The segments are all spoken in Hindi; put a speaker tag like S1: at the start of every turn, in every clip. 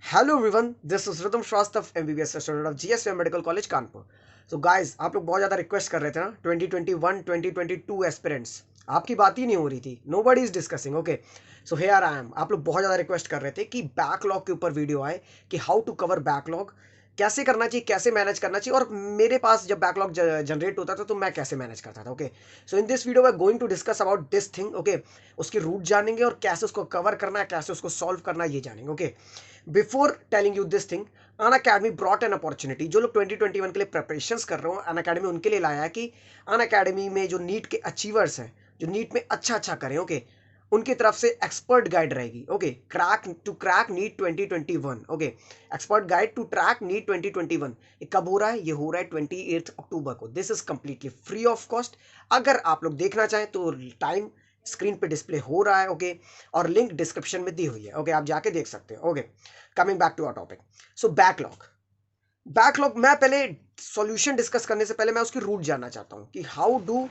S1: Hello everyone, this is Ritam Srivastava MBBS student of GSV medical college Kanpur. So guys, आप लोग बहुत ज़्यादा रिक्वेस्ट कर रहे थे ना 2021 2022 एस्पिरेंट्स। आपकी बात ही नहीं हो रही थी, nobody is discussing. Okay, so here I am. आप लोग बहुत ज़्यादा रिक्वेस्ट कर रहे थे कि बैकलॉग के ऊपर वीडियो आए, कि हाउ टू कवर बैकलॉग, कैसे करना चाहिए, कैसे मैनेज करना चाहिए। और मेरे पास जब बैकलॉग जनरेट होता था तो मैं कैसे मैनेज करता था। Okay, so in this video we are going to discuss about this thing. Okay, उसकी रूट जानेंगे और कैसे उसको कवर करना है, कैसे उसको सॉल्व करना है, ये जानेंगे। Okay, before telling you this thing, Unacademy brought an opportunity. जो लोग 2021 के लिए प्रिपरेशंस कर रहे हो, अन अकेडमी उनके लिए लाया है कि अन अकेडमी में जो नीट के अचीवर्स हैं, जो नीट में अच्छा अच्छा करें, ओके, उनकी तरफ से एक्सपर्ट गाइड रहेगी। Okay, crack NEET 2021। Okay, expert guide to track NEET 2021। ये कब हो रहा है? ये हो रहा है 28 अक्टूबर को। This is completely free of cost. अगर आप लोग देखना चाहें तो टाइम स्क्रीन पे डिस्प्ले हो रहा है। ओके, और लिंक डिस्क्रिप्शन में दी हुई है। ओके, आप जाके देख सकते हो। Okay, coming back to our topic. So backlog मैं पहले सॉल्यूशन डिस्कस करने से पहले मैं उसकी रूट जानना चाहता हूं कि how do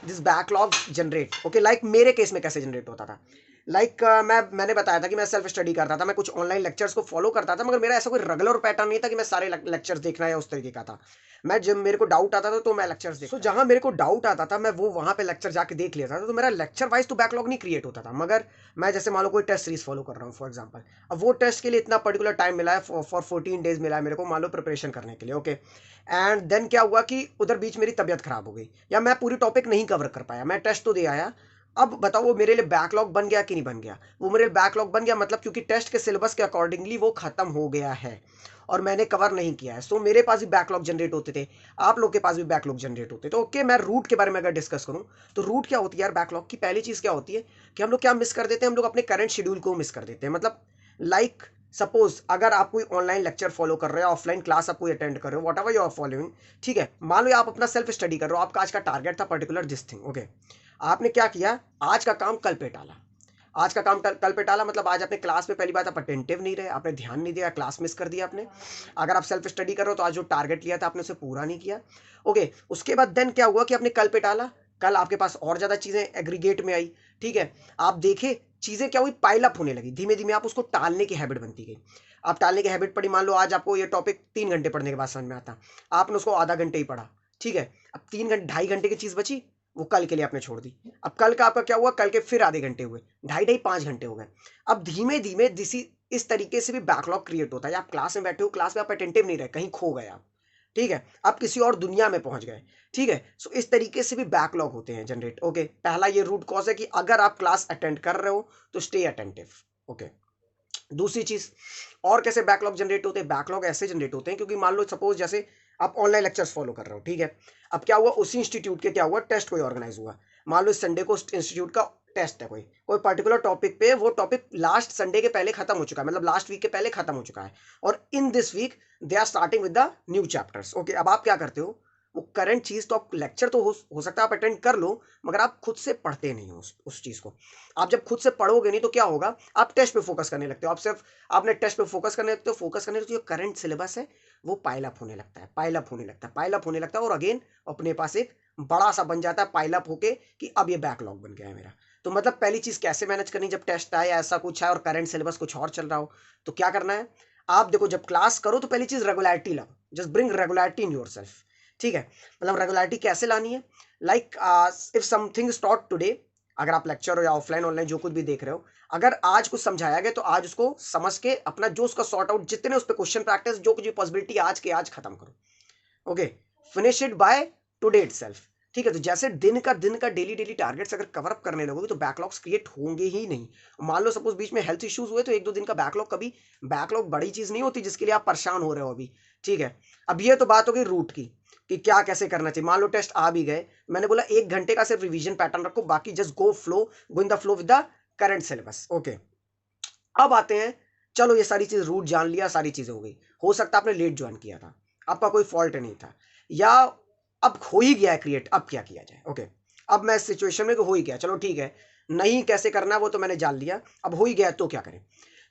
S1: this backlog generate. Okay, like मेरे केस में कैसे जनरेट होता था। मैंने बताया था कि मैं सेल्फ स्टडी करता था, मैं कुछ ऑनलाइन लेक्चर्स को फॉलो करता था, मगर मेरा ऐसा कोई रेगुलर पैटर्न नहीं था कि मैं सारे लेक्चर्स देखना या उस तरीके का था। मैं जब मेरे को डाउट आता था तो मैं लेक्चर्स देखता। जहां मेरे को डाउट आता था मैं वो वहां पे लेक्चर जाके देख लेता था, तो मेरा लेक्चर वाइज तो बैकलॉग नहीं क्रिएट होता था। मगर मैं जैसे मान लो कोई टेस्ट सीरीज फॉलो कर रहा हूँ फॉर एग्जाम्पल, अब वो टेस्ट के लिए इतना पर्टिकुलर टाइम मिला है, फॉर 14 डेज मिला है मेरे को मान लो प्रिपरेशन करने के लिए। ओके, एंड देन क्या हुआ कि उधर बीच मेरी तबियत खराब हो गई या मैं पूरी टॉपिक नहीं कवर कर पाया, मैं टेस्ट तो दे आया। अब बताओ वो मेरे लिए बैकलॉग बन गया कि नहीं बन गया? वो मेरे लिए बैकलॉग बन गया, मतलब क्योंकि टेस्ट के सिलेबस के अकॉर्डिंगली वो खत्म हो गया है और मैंने कवर नहीं किया है। सो मेरे पास भी बैकलॉग जनरेट होते थे, आप लोग के पास भी बैकलॉग जनरेट होते। तो ओके, मैं रूट के बारे में अगर डिस्कस करूं तो रूट क्या होती है यार बैकलॉग की? पहली चीज क्या होती है कि हम लोग क्या मिस कर देते हैं, हम लोग अपने करंट शेड्यूल को मिस कर देते हैं। मतलब लाइक सपोज अगर आप कोई ऑनलाइन लेक्चर फॉलो कर रहे हो, ऑफलाइन क्लास आप कोई अटेंड कर रहे हो, whatever you are following, ठीक है, मान लो आप अपना सेल्फ स्टडी कर रहे हो, आपका आज का टारगेट था पर्टिकुलर दिस थिंग। ओके, आपने क्या किया, आज का काम कल पे टाला। आज का काम कल पे टाला मतलब आज अपने क्लास में पहली बात आप अटेंटिव नहीं रहे, आपने ध्यान नहीं दिया, क्लास मिस कर दिया आपने। अगर आप सेल्फ स्टडी कर रहे हो तो आज जो टारगेट लिया था आपने उसे पूरा नहीं किया। ओके, उसके बाद देन क्या हुआ कि आपने कल पे टाला, कल आपके पास और ज्यादा चीजें एग्रीगेट में आई। ठीक है, आप देखे चीजें क्या हुई, पाइल अप होने लगी, धीमे धीमे आप उसको टालने की हैबिट बनती गई। आप टालने की हैबिट पड़ी, मान लो आज आपको ये टॉपिक 3 घंटे पढ़ने के बाद समझ में आता, आपने उसको आधा घंटे ही पढ़ा। ठीक है, अब 3 घंटे 2.5 घंटे की चीज बची, वो कल के लिए आपने छोड़ दी। अब कल का आपका क्या हुआ, कल के फिर आधे घंटे हुए, 2.5 5 घंटे हो गए। अब धीमे धीमे इस तरीके से भी बैकलॉग क्रिएट होता है। आप क्लास में बैठे हो, क्लास में आप अटेंटिव नहीं रहे, कहीं खो गए आप। ठीक है, आप किसी और दुनिया में पहुंच गए। ठीक है, सो इस तरीके से भी बैकलॉग होते हैं जनरेट। ओके, पहला ये रूट कॉज है कि अगर आप क्लास अटेंड कर रहे हो तो स्टे अटेंटिव। ओके, दूसरी चीज और कैसे बैकलॉग जनरेट होते हैं, बैकलॉग ऐसे जनरेट होते हैं क्योंकि मान लो सपोज जैसे आप ऑनलाइन लेक्चर्स फॉलो कर रहे हो। ठीक है, अब क्या हुआ, उसी इंस्टीट्यूट के क्या हुआ, टेस्ट कोई ऑर्गेनाइज हुआ। मान लो इस संडे को इंस्टीट्यूट का टेस्ट है, कोई कोई पर्टिकुलर टॉपिक पे, वो टॉपिक लास्ट संडे के पहले खत्म हो चुका है, मतलब लास्ट वीक के पहले खत्म हो चुका है, और in this week they are starting with the new chapters. Okay, अब आप क्या करते हो, वो करंट चीज तो आप लेक्चर तो हो सकता है आप अटेंड कर लो, मगर आप खुद से पढ़ते नहीं हो उस चीज को। आप जब खुद से पढ़ोगे नहीं तो क्या होगा, आप टेस्ट पे फोकस करने लगते हो। आप सिर्फ आपने टेस्ट पे फोकस करने लगते हो, फोकस करने लगते हो, जो करंट सिलेबस है वो पाइल अप होने लगता है, पाइल अप होने लगता है, पाइल अप होने लगता है, और अगेन अपने पास एक बड़ा सा बन जाता है पाइल अप होके कि अब ये बैकलॉग बन गया है मेरा। तो मतलब पहली चीज कैसे मैनेज करनी, जब टेस्ट आए ऐसा कुछ है और करंट सिलेबस कुछ और चल रहा हो, तो क्या करना है, आप देखो जब क्लास करो तो पहली चीज रेगुलरिटी लाओ, just bring regularity in yourself. ठीक है, मतलब रेगुलरिटी कैसे लानी है, like if something is taught today, अगर आप लेक्चर हो या ऑफलाइन ऑनलाइन जो कुछ भी देख रहे हो, अगर आज कुछ समझाया गया तो आज उसको समझ के अपना जो उसका सॉर्ट आउट, जितने उस पर क्वेश्चन प्रैक्टिस, जो कुछ भी पॉसिबिलिटी आज के आज खत्म करो। Okay, finish it by today itself. ठीक है, तो जैसे दिन का डेली डेली टारगेट्स अगर कवर अप करने लगोगे तो बैकलॉग्स क्रिएट होंगे ही नहीं। मान लो सपोज बीच में हेल्थ इश्यूज हुए तो 1 2 दिन का बैकलॉग, कभी बैकलॉग बड़ी चीज नहीं होती जिसके लिए आप परेशान हो रहे हो अभी। ठीक है, अब ये तो बात हो गई रूट की कि क्या कैसे करना चाहिए। मान लो टेस्ट आ भी गए, मैंने बोला 1 घंटे का सिर्फ रिवीजन पैटर्न रखो, बाकी just go in the flow with the current syllabus. Okay, अब आते हैं, चलो ये सारी चीज रूट जान लिया, सारी चीजें हो गई। हो सकता है आपने लेट ज्वाइन किया था, आपका कोई फॉल्ट नहीं था, या अब हो ही गया है क्रिएट, अब क्या किया जाए। ओके, अब मैं इस सिचुएशन में कि हो ही गया, चलो ठीक है, नहीं कैसे करना है वो तो मैंने जान लिया, अब हो ही गया है तो क्या करें।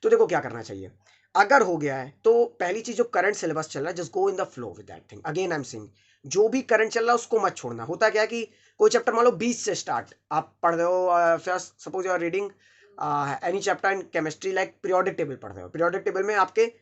S1: तो देखो क्या करना चाहिए, अगर हो गया है तो पहली चीज जो करंट सिलेबस चल रहा है, just go in the flow with that thing. Again I am saying, जो भी करंट चल रहा है उसको मत छोड़ना। होता क्या है कि कोई चैप्टर मान लो 20 से स्टार्ट आप पढ़ रहे हो, first suppose you are reading any chapter in chemistry, like periodic table पढ़ रहे हो, पीरियोडिक टेबल में आपके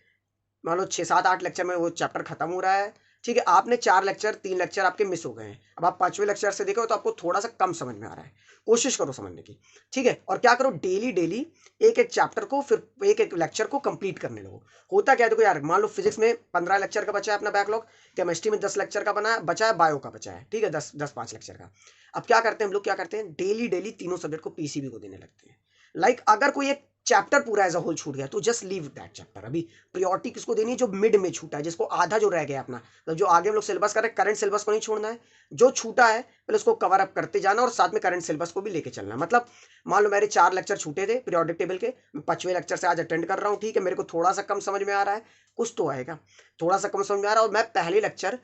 S1: मान लो 6 7 8 लेक्चर में वो चैप्टर खत्म हो रहा है, ठीक है, आपने 4 लेक्चर 3 लेक्चर आपके मिस हो गए हैं, अब आप 5वें लेक्चर से देखो तो आपको थोड़ा सा कम समझ में आ रहा है, कोशिश करो समझने की, ठीक है। और क्या करो, डेली डेली एक एक चैप्टर को, फिर एक एक लेक्चर को कंप्लीट करने लगो। होता क्या है देखो यार, मान लो फिजिक्स में 15 लेक्चर का बचा है अपना बैकलॉग, केमिस्ट्री में 10 लेक्चर का बचा है, बायो का बचा है, ठीक है, 5 लेक्चर का। अब क्या करते हैं हम लोग, क्या करते हैं, डेली डेली तीनों सब्जेक्ट को पीसीबी को देने लगते हैं। लाइक अगर कोई एक चैप्टर पूरा एज अ होल छूट गया तो जस्ट लीव दैट चैप्टर। अभी प्रायोरिटी किसको देनी है, जो मिड में छूटा है, जिसको आधा जो रह गया अपना, तो जो आगे हम लोग सिलेबस कर रहे हैं, करंट सिलेबस को नहीं छोड़ना है, जो छूटा है पहले उसको कवर अप करते जाना और साथ में करंट सिलेबस को भी लेके चलना है। मतलब मान लो मेरे 4 लेक्चर छूटे थे पीरियोडिक टेबल के, मैं 5वें लेक्चर से आज अटेंड कर रहा हूँ, ठीक है, मेरे को थोड़ा सा कम समझ में आ रहा है, कुछ तो आएगा, थोड़ा सा कम समझ में आ रहा है, और मैं पहले लेक्चर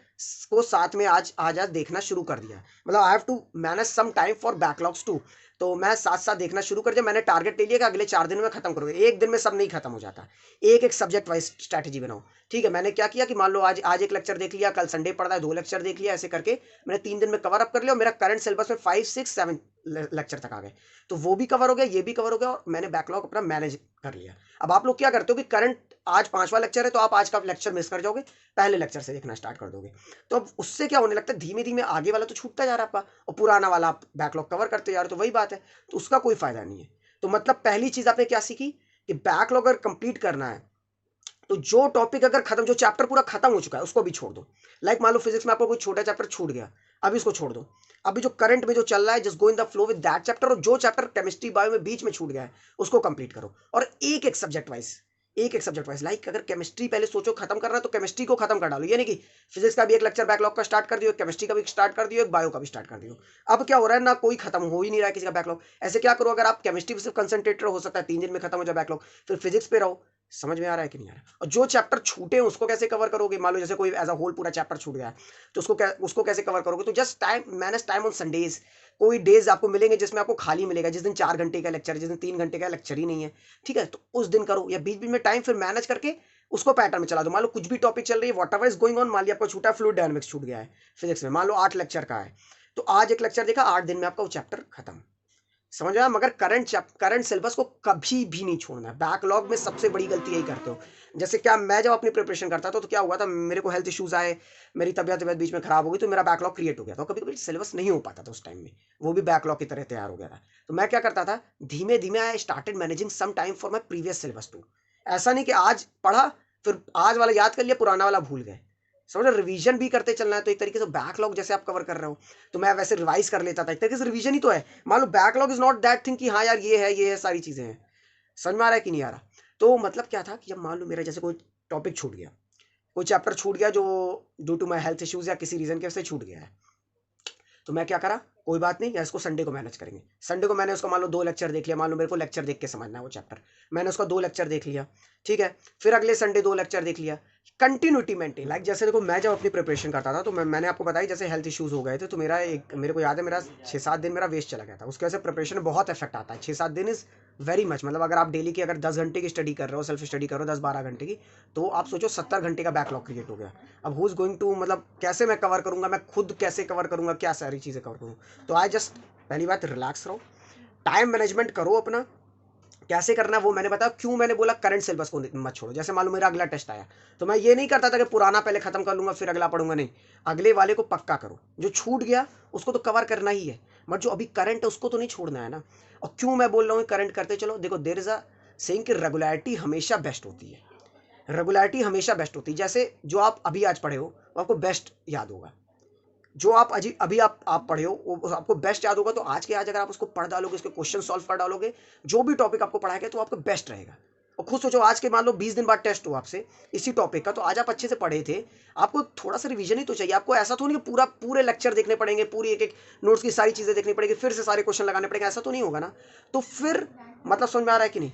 S1: को साथ में आज आज देखना शुरू कर दिया। मतलब I have to manage some time for backlogs too, तो मैं साथ साथ देखना शुरू कर दिया। मैंने टारगेट ले लिया कि अगले 4 दिन में खत्म करोगे, एक दिन में सब नहीं खत्म हो जाता, एक एक सब्जेक्ट वाइज स्ट्रैटेजी बनाओ, ठीक है। मैंने क्या किया कि मान लो आज आज एक लेक्चर देख लिया, कल संडे पढ़ा है 2 लेक्चर देख लिया, ऐसे करके मैंने 3 दिन में कवर अप कर लिया, और मेरा करंट सिलेबस में 5 6 7 लेक्चर तक आ गए, तो वो भी कवर हो गया, ये भी कवर हो गया, और मैंने बैकलॉग अपना मैनेज कर लिया। अब आप लोग क्या करते हो कि करंट आज 5वां लेक्चर है तो आप आज का लेक्चर मिस कर जाओगे, पहले लेक्चर से देखना स्टार्ट कर दोगे, तो अब उससे क्या होने लगता है, धीमे धीमे आगे वाला तो छूटता जा रहा है आपका, और पुराना वाला आप बैकलॉग कवर करते जा रहे हो, तो वही बात है, तो उसका कोई फायदा नहीं है। तो मतलब पहली चीज आपने क्या सीखी कि बैकलॉग अगर कंप्लीट करना है तो जो टॉपिक अगर खत्म, जो चैप्टर पूरा खत्म हो चुका है उसको भी छोड़ दो। लाइक मान लो फिजिक्स में आपको कोई छोटा चैप्टर छूट गया, अभी इसको छोड़ दो, अभी जो करंट में जो चल रहा है just go in the flow with that chapter, और जो चैप्टर केमिस्ट्री बायो में बीच में छूट गया है उसको कंप्लीट करो, और एक एक सब्जेक्ट वाइज, एक एक सब्जेक्ट वाइज। लाइक अगर केमिस्ट्री पहले सोचो खत्म करना है तो केमिस्ट्री को खत्म कर डालो, ये नहीं कि फिजिक्स का भी एक लेक्चर बैकलॉग का स्टार्ट कर दियो, केमिस्ट्री का भी स्टार्ट कर दियो, बायो का भी स्टार्ट कर दियो। अब क्या हो रहा है ना, कोई खत्म हो ही नहीं रहा है किसी का बैकलॉग। ऐसे क्या करो, अगर आप केमिस्ट्री पे सिर्फ कंसंट्रेट हो सकता है 3 दिन में खत्म हो जाए बैकलॉग, फिर फिजिक्स पे रहो। समझ में आ रहा है कि नहीं आ रहा है? और जो चैप्टर छूटे उसको कैसे कवर करोगे, मान लो जैसे कोई एज अ होल पूरा चैप्टर छूट गया है, तो उसको कैसे कवर करोगे, तो just time manage time on Sundays. कोई डेज आपको मिलेंगे जिसमें आपको खाली मिलेगा, जिस दिन 4 घंटे का लेक्चर, जिस दिन 3 घंटे का लेक्चर ही नहीं है, ठीक है, तो उस दिन करो, या बीच बीच में टाइम फिर मैनेज करके उसको पैटर्न में चला दो। मान लो कुछ भी टॉपिक चल रही है, what ever is going on, मान लिया आपको छूटा फ्लूइड डायनामिक्स छूट गया है फिजिक्स में, मान लो 8 लेक्चर का है, तो आज एक लेक्चर देखा, 8 दिन में आपका वो चैप्टर खत्म। समझ रहे हो? मगर करंट सिलेबस को कभी भी नहीं छोड़ना है। बैकलॉग में सबसे बड़ी गलती यही करते हो। जैसे क्या, मैं जब अपनी प्रिपरेशन करता था तो क्या हुआ था, मेरे को हेल्थ इश्यूज आए, मेरी तबियत बीच में खराब हो गई, तो मेरा बैकलॉग क्रिएट हो गया था, कभी कभी सिलेबस नहीं हो पाता था उस टाइम में, वो भी बैकलॉग की तरह तैयार हो गया था। तो मैं क्या करता था, धीमे धीमे I started managing some time for my previous syllabus too. ऐसा नहीं कि आज पढ़ा फिर आज वाला याद कर लिया, पुराना वाला भूल गए। समझ, रिवीजन भी करते चलना है। तो एक तरीके से बैकलॉग जैसे आप कवर कर रहे हो, तो मैं वैसे रिवाइज कर लेता था, एक तरीके से रिवीजन ही तो है। मान लो backlog is not that thing कि हाँ यार ये है सारी चीजें हैं। समझ में आ रहा है कि नहीं आ रहा? तो मतलब क्या था कि जब मान लो मेरा जैसे कोई टॉपिक छूट गया, कोई चैप्टर छूट गया जो due to my health issues या किसी रीजन के वजह से छूट गया है, तो मैं क्या करा, कोई बात नहीं, या इसको संडे को मैनेज करेंगे। संडे को मैंने उसको मान लो 2 लेक्चर देख लिया, मान लो मेरे को लेक्चर देख के समझना है वो चैप्टर, मैंने उसका 2 लेक्चर देख लिया, ठीक है, फिर अगले संडे 2 लेक्चर देख लिया। Continuity maintain. लाइक जैसे देखो मैं जब अपनी प्रिपरेशन करता था तो मैंने आपको बताया जैसे हेल्थ इश्यूज हो गए थे, तो मेरे को याद है मेरा 6 7 दिन मेरा वेस्ट चला गया था, उसकी वजह से प्रिपरेशन में बहुत इफेक्ट आता है। 6 7 दिन इज वेरी मच, मतलब अगर आप डेली की अगर 10 घंटे की स्टडी कर रहे हो, सेल्फ स्टडी कर रहे हो 10 12 घंटे की, तो आप सोचो 70 घंटे का बैकलॉग क्रिएट हो गया। अब हु इज गोइंग टू, मतलब कैसे मैं कवर करूंगा, मैं खुद कैसे कवर करूंगा, क्या सारी चीज़ें कवर करूँ। तो आई जस्ट, पहली बात रिलैक्स रहो, टाइम मैनेजमेंट करो अपना, कैसे करना है वो मैंने बताया। क्यों मैंने बोला करंट सिलेबस को मत छोड़ो। जैसे मान लो मेरा अगला टेस्ट आया, तो मैं ये नहीं करता था कि पुराना पहले खत्म कर लूंगा फिर अगला पढ़ूंगा, नहीं, अगले वाले को पक्का करो। जो छूट गया उसको तो कवर करना ही है, बट जो अभी करंट है उसको तो नहीं छोड़ना है ना। और क्यों मैं बोल रहा हूँ करंट करते चलो, देखो देयर इज अ सेइंग कि रेगुलरिटी हमेशा बेस्ट होती है, रेगुलरिटी हमेशा बेस्ट होती है। जैसे जो आप अभी आज पढ़े हो वो आपको बेस्ट याद होगा, जो आप अभी आप पढ़े हो वो आपको बेस्ट याद होगा। तो आज के आज अगर आप उसको पढ़ डालोगे, उसके क्वेश्चन सॉल्व कर डालोगे, जो भी टॉपिक आपको पढ़ाया गया तो आपको बेस्ट रहेगा। और खुद सोचो, आज के मान लो 20 दिन बाद टेस्ट हो आपसे इसी टॉपिक का, तो आज आप अच्छे से पढ़े थे, आपको थोड़ा सा रिवीजन ही तो चाहिए। आपको ऐसा तो नहीं कि पूरे लेक्चर देखने पड़ेंगे, पूरी एक एक नोट्स की सारी चीजें देखनी पड़ेगी, फिर से सारे क्वेश्चन लगाने पड़ेंगे, ऐसा तो नहीं होगा ना। तो फिर मतलब समझ में आ रहा है कि नहीं?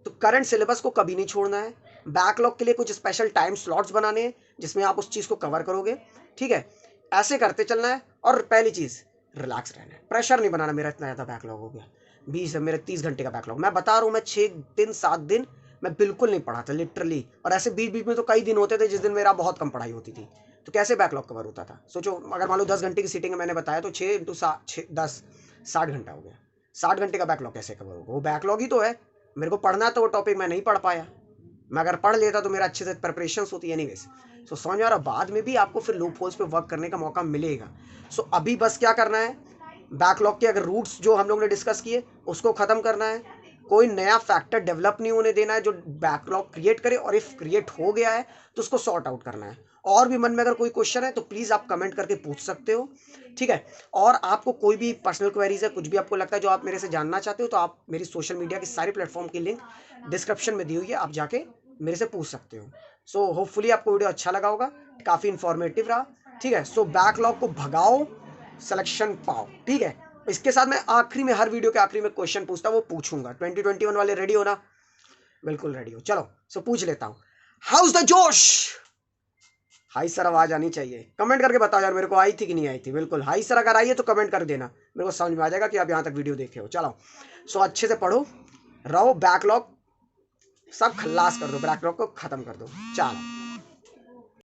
S1: तो करंट सिलेबस को कभी नहीं छोड़ना है। बैकलॉग के लिए कुछ स्पेशल टाइम स्लॉट्स बनाने हैं जिसमें आप उस चीज को कवर करोगे, ठीक है, ऐसे करते चलना है। और पहली चीज रिलैक्स रहना है, प्रेशर नहीं बनाना। मेरा इतना ज्यादा बैकलॉग हो गया, 20 मेरे 30 घंटे का बैकलॉग, मैं बता रहा हूँ, मैं 6 दिन 7 दिन मैं बिल्कुल नहीं पढ़ा था लिटरली। और ऐसे बीच बीच में तो कई दिन होते थे जिस दिन मेरा बहुत कम पढ़ाई होती थी, तो कैसे बैकलॉग कवर होता था सोचो। अगर मान लो 10 घंटे की सीटिंग मैंने बताया, तो 6 × 10 60 घंटा हो गया। 60 घंटे का बैकलॉग कैसे कवर होगा? वो बैकलॉग ही तो है, मेरे को पढ़ना था वो टॉपिक, मैं नहीं पढ़ पाया। मैं अगर पढ़ लेता तो मेरा अच्छे से प्रिपरेशन होती एनीवेज। सो समझ में आ रहा, बाद में भी आपको फिर लूप होल्स पे वर्क करने का मौका मिलेगा। सो अभी बस क्या करना है, बैकलॉग के अगर रूट्स जो हम लोग ने डिस्कस किए उसको खत्म करना है, कोई नया फैक्टर डेवलप नहीं होने देना है जो बैकलॉग क्रिएट करे, और इफ क्रिएट हो गया है तो उसको सॉर्ट आउट करना है। और भी मन में अगर कोई क्वेश्चन है तो प्लीज आप कमेंट करके पूछ सकते हो, ठीक है। और आपको कोई भी पर्सनल क्वेरीज है, कुछ भी आपको लगता है जो आप मेरे से जानना चाहते हो, तो आप मेरी सोशल मीडिया की सारी प्लेटफॉर्म की लिंक डिस्क्रिप्शन में दी हुई है, आप जाके मेरे से पूछ सकते हो। सो होपफुली आपको वीडियो अच्छा लगा होगा, काफी इंफॉर्मेटिव रहा, ठीक है। सो बैकलॉग को भगाओ, सिलेक्शन पाओ, ठीक है। इसके साथ मैं आखिरी में, हर वीडियो के आखिरी में क्वेश्चन पूछता वो पूछूंगा। 2021 वाले रेडी हो ना? बिल्कुल रेडी हो, चलो। सो पूछ लेता हूं, हाउस द जोश? हाई सर आवाज आनी चाहिए, कमेंट करके बताओ यार मेरे को आई थी कि नहीं आई थी। बिल्कुल हाई सर अगर आई है तो कमेंट कर देना, मेरे को समझ में आ जाएगा कि आप यहां तक वीडियो देखे हो। चलो सो अच्छे से पढ़ो, रहो, बैकलॉग सब खल्लास कर दो, बैकलॉग को खत्म कर दो, चलो।